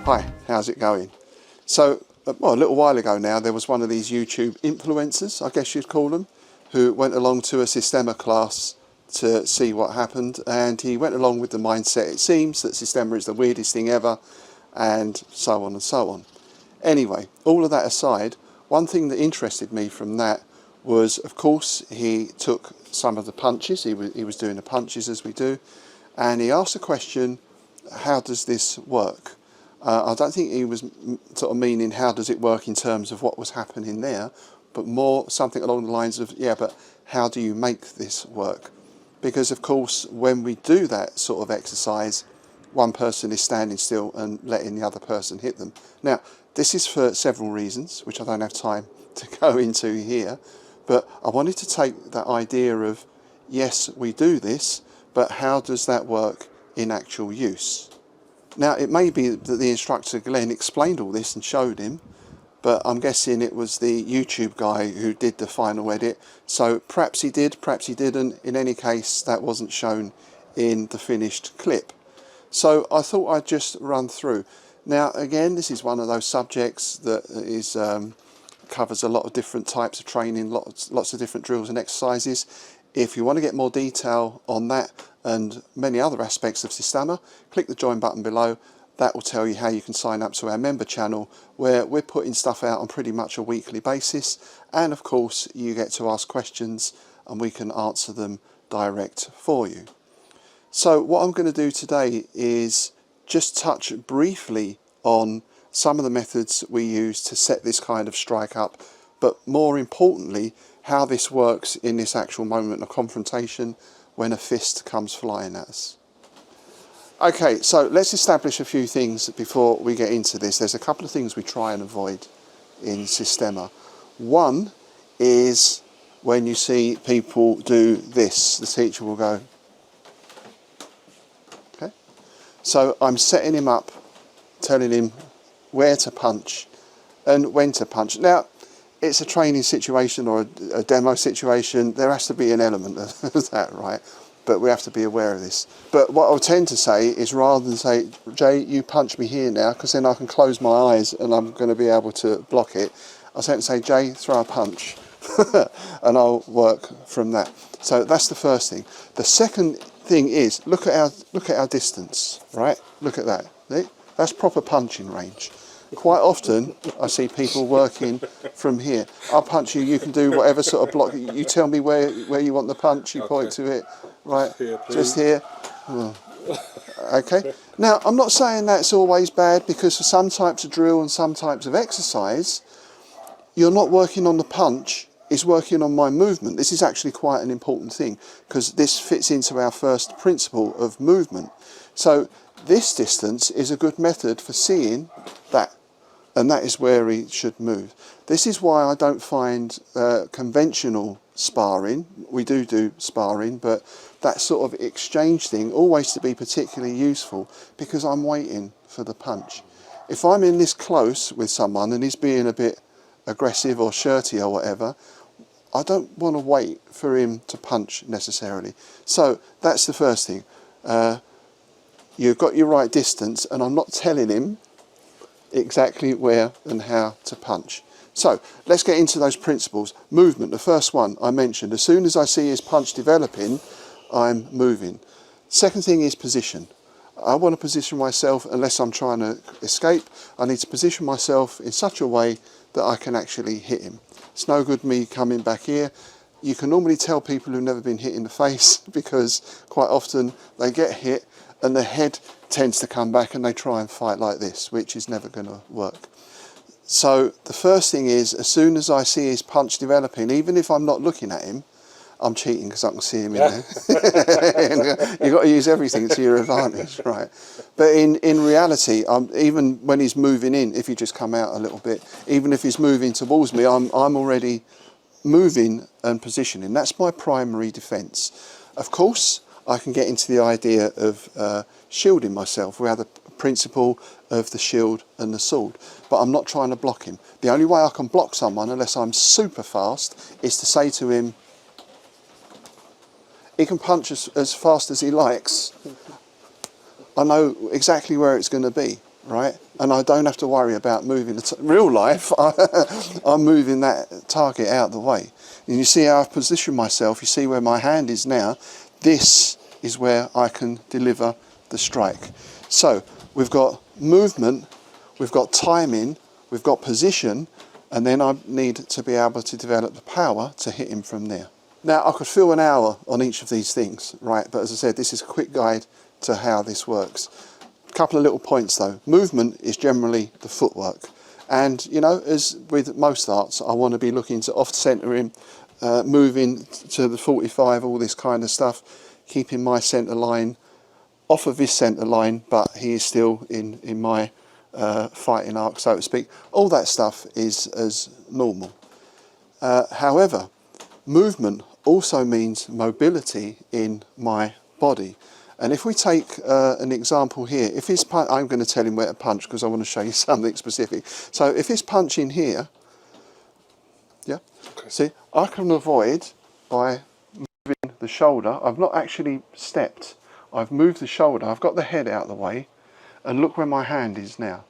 Hi, how's it going? So, well, a little while ago now, there was one of these YouTube influencers, I guess you'd call them, who went along to a Systema class to see what happened, and he went along with the mindset, it seems, that Systema is the weirdest thing ever, and so on and so on. Anyway, all of that aside, one thing that interested me from that was, of course, he took some of the punches, he was doing the punches as we do, and he asked the question, how does this work? I don't think he was sort of meaning how does it work in terms of what was happening there, but more something along the lines of, yeah, but how do you make this work? Because of course, when we do that sort of exercise, one person is standing still and letting the other person hit them. Now, this is for several reasons, which I don't have time to go into here, but I wanted to take that idea of, yes, we do this, but how does that work in actual use? Now, it may be that the instructor, Glenn, explained all this and showed him, but I'm guessing it was the YouTube guy who did the final edit. So perhaps he did, perhaps he didn't. In any case, that wasn't shown in the finished clip. So I thought I'd just run through. Now, again, this is one of those subjects that is covers a lot of different types of training, lots of different drills and exercises. If you want to get more detail on that and many other aspects of Systema, click the join button below. That will tell you how you can sign up to our member channel, where we're putting stuff out on pretty much a weekly basis, and of course you get to ask questions and we can answer them direct for you. So what I'm going to do today is just touch briefly on some of the methods we use to set this kind of strike up, but more importantly how this works in this actual moment of confrontation when a fist comes flying at us. Okay, so let's establish a few things before we get into this. There's a couple of things we try and avoid in Systema. One is when you see people do this, the teacher will go, okay? So I'm setting him up, telling him where to punch and when to punch. Now, it's a training situation or a demo situation. There has to be an element of that, right? But we have to be aware of this. But what I'll tend to say is, rather than say, Jay, you punch me here now, because then I can close my eyes and I'm going to be able to block it, I'll tend to say, Jay, throw a punch. And I'll work from that. So that's the first thing. The second thing is, look at our distance, right? Look at that. See? That's proper punching range. Quite often I see people working from here. I'll punch you, you can do whatever sort of block. You tell me where you want the punch, you point to it, right? Just here. Oh. Okay. Now, I'm not saying that's always bad, because for some types of drill and some types of exercise, you're not working on the punch, it's working on my movement. This is actually quite an important thing, because this fits into our first principle of movement. So this distance is a good method for seeing that. And that is where he should move. This is why I don't find conventional sparring, we do sparring, but that sort of exchange thing always to be particularly useful, because I'm waiting for the punch. If I'm in this close with someone and he's being a bit aggressive or shirty or whatever, I don't want to wait for him to punch necessarily. So that's the first thing. You've got your right distance, and I'm not telling him exactly where and how to punch. So let's get into those principles. Movement, the first one I mentioned. As soon as I see his punch developing, I'm moving. Second thing is position. I want to position myself, unless I'm trying to escape, I need to position myself in such a way that I can actually hit him. It's no good me coming back here. You can normally tell people who've never been hit in the face, because quite often they get hit and the head tends to come back and they try and fight like this, which is never going to work. So the first thing is, as soon as I see his punch developing, even if I'm not looking at him, I'm cheating because I can see him in there. You've got to use everything to your advantage, right? But in reality, even when he's moving in, if you just come out a little bit, even if he's moving towards me, I'm already moving and positioning. That's my primary defence. Of course, I can get into the idea of shielding myself. We have the principle of the shield and the sword, but I'm not trying to block him. The only way I can block someone, unless I'm super fast, is to say to him, he can punch as fast as he likes. I know exactly where it's going to be, right? and I don't have to worry about moving the real life. I'm moving that target out the way. And you see how I've positioned myself, you see where my hand is now. This is where I can deliver the strike. So we've got movement, we've got timing, we've got position, and then I need to be able to develop the power to hit him from there. Now I could fill an hour on each of these things, right? But as I said, this is a quick guide to how this works. A couple of little points though. Movement is generally the footwork. And you know, as with most arts, I want to be looking to off-centre him, moving to the 45, all this kind of stuff, keeping my centre line off of his centre line, but he is still in my fighting arc, so to speak. All that stuff is as normal. However, movement also means mobility in my body. And if we take an example here, if he's I'm going to tell him where to punch because I want to show you something specific. So if he's punching here, yeah, okay. See, I can avoid by moving the shoulder. I've not actually stepped. I've moved the shoulder. I've got the head out of the way, and look where my hand is now.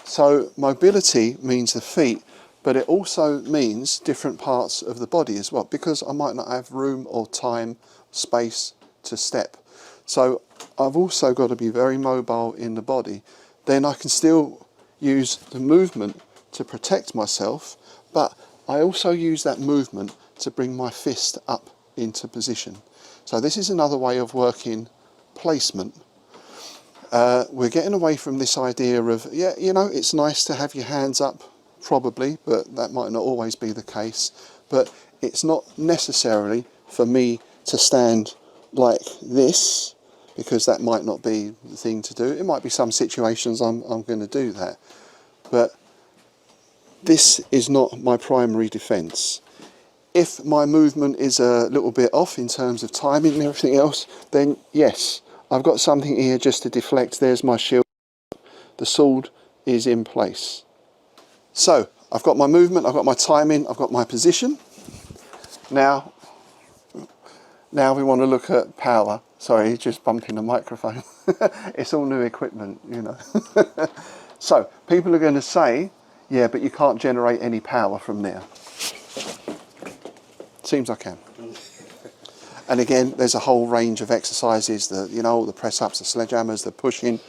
So mobility means the feet, but it also means different parts of the body as well, because I might not have room or time, space to step. So I've also got to be very mobile in the body. Then I can still use the movement to protect myself, but I also use that movement to bring my fist up into position. So this is another way of working placement. We're getting away from this idea of, yeah, you know, it's nice to have your hands up, probably, but that might not always be the case. But it's not necessarily for me to stand like this, because that might not be the thing to do. It might be some situations I'm going to do that. But this is not my primary defence. If my movement is a little bit off in terms of timing and everything else, then yes, I've got something here just to deflect. There's my shield. The sword is in place. So I've got my movement, I've got my timing, I've got my position. Now we want to look at power. Sorry, just bumping the microphone. It's all new equipment, you know. So people are going to say, yeah, but you can't generate any power from there. Seems I can. And again, there's a whole range of exercises, the press-ups, the sledgehammers, the pushing.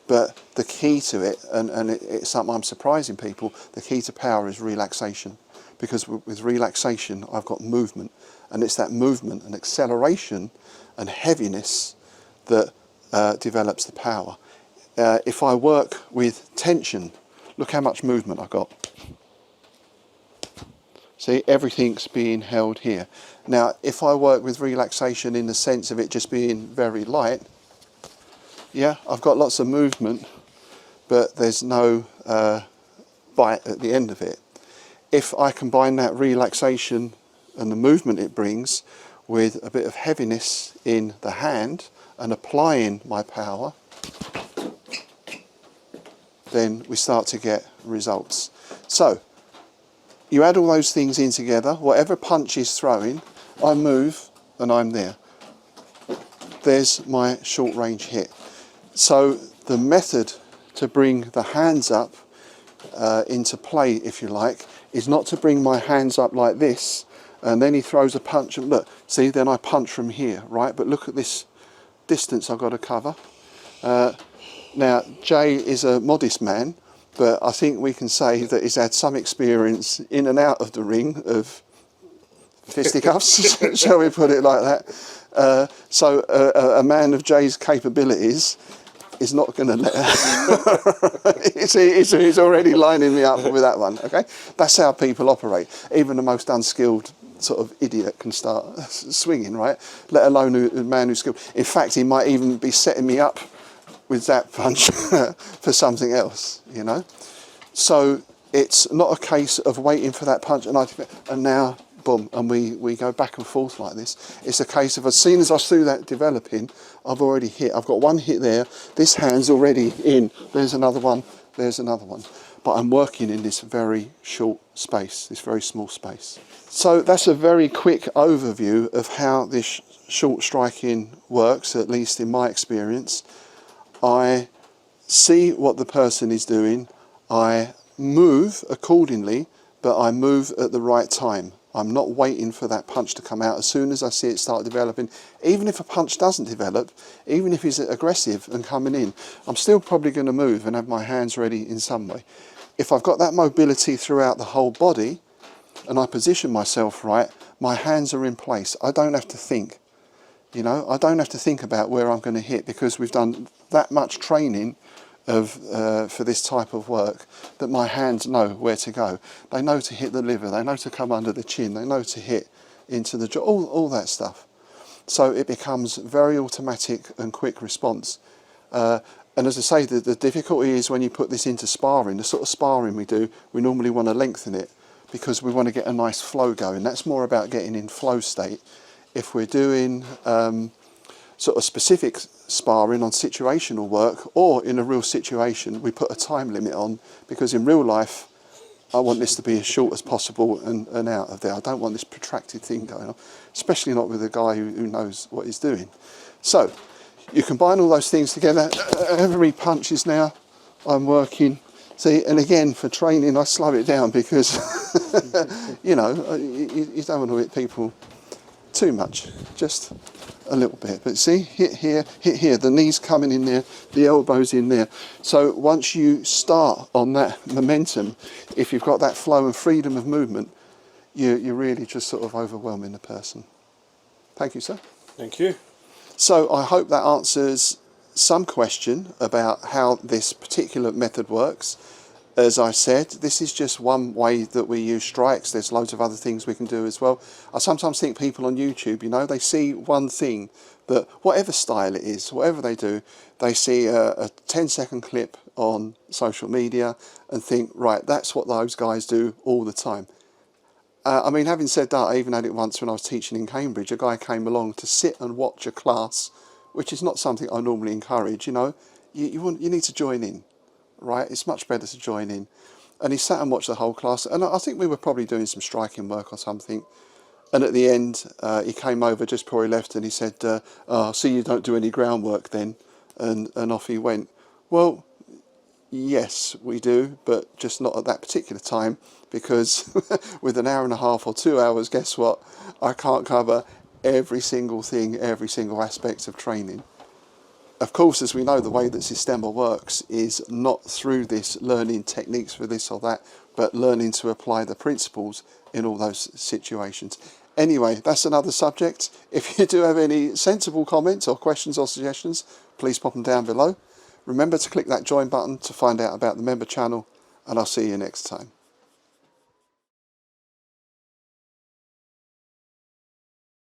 But the key to it, and it's something I'm surprising people, the key to power is relaxation. Because with relaxation, I've got movement. And it's that movement and acceleration and heaviness that develops the power. If I work with tension, look how much movement I've got. See, everything's being held here. Now, if I work with relaxation in the sense of it just being very light, yeah, I've got lots of movement, but there's no bite at the end of it. If I combine that relaxation and the movement it brings with a bit of heaviness in the hand and applying my power, then we start to get results. So you add all those things in together, whatever punch is throwing, I move and I'm there. There's my short range hit. So the method to bring the hands up into play, if you like, is not to bring my hands up like this and then he throws a punch and look, see, then I punch from here, right? But look at this distance I've got to cover. Now, Jay is a modest man, but I think we can say that he's had some experience in and out of the ring of fisticuffs, shall we put it like that. So a man of Jay's capabilities is not going to let he's already lining me up with that one, okay? That's how people operate. Even the most unskilled sort of idiot can start swinging, right? Let alone a man who's skilled. In fact, he might even be setting me up with that punch for something else, you know? So it's not a case of waiting for that punch and now, boom, and we go back and forth like this. It's a case of as soon as I see that developing, I've already hit. I've got one hit there. This hand's already in. There's another one. There's another one. But I'm working in this very short space, this very small space. So that's a very quick overview of how this short striking works, at least in my experience. I see what the person is doing, I move accordingly, but I move at the right time. I'm not waiting for that punch to come out. As soon as I see it start developing, even if a punch doesn't develop, even if he's aggressive and coming in, I'm still probably going to move and have my hands ready in some way. If I've got that mobility throughout the whole body and I position myself right, my hands are in place. I don't have to think. You know, I don't have to think about where I'm going to hit, because we've done that much training for this type of work that my hands know where to go. They know to hit the liver, they know to come under the chin, they know to hit into the jaw, all that stuff. So it becomes very automatic and quick response. And as I say, the difficulty is when you put this into sparring, the sort of sparring we do, we normally want to lengthen it because we want to get a nice flow going. That's more about getting in flow state. If we're doing sort of specific sparring on situational work, or in a real situation, we put a time limit on, because in real life I want this to be as short as possible and out of there. I don't want this protracted thing going on, especially not with a guy who knows what he's doing. So you combine all those things together. Every punch is now I'm working. See, and again, for training I slow it down because you know, you don't want to hit people too much, just a little bit. But see, hit here, the knees coming in there, the elbows in there. So once you start on that momentum, if you've got that flow and freedom of movement, you're really just sort of overwhelming the person. Thank you, sir. Thank you. So I hope that answers some question about how this particular method works. As I said, this is just one way that we use strikes. There's loads of other things we can do as well. I sometimes think people on YouTube, you know, they see one thing, that whatever style it is, whatever they do, they see a 10-second clip on social media and think, right, that's what those guys do all the time. I mean, having said that, I even had it once when I was teaching in Cambridge. A guy came along to sit and watch a class, which is not something I normally encourage. You know, you need to join in. Right, it's much better to join in. And he sat and watched the whole class, and I think we were probably doing some striking work or something, and at the end he came over just before he left and he said, oh, so you don't do any groundwork then? And off he went. Well, yes we do, but just not at that particular time, because with an hour and a half or 2 hours, guess what, I can't cover every single thing, every single aspect of training. Of course, as we know, the way that Systema works is not through this learning techniques for this or that, but learning to apply the principles in all those situations. Anyway, that's another subject. If you do have any sensible comments or questions or suggestions, please pop them down below. Remember to click that join button to find out about the member channel, and I'll see you next time.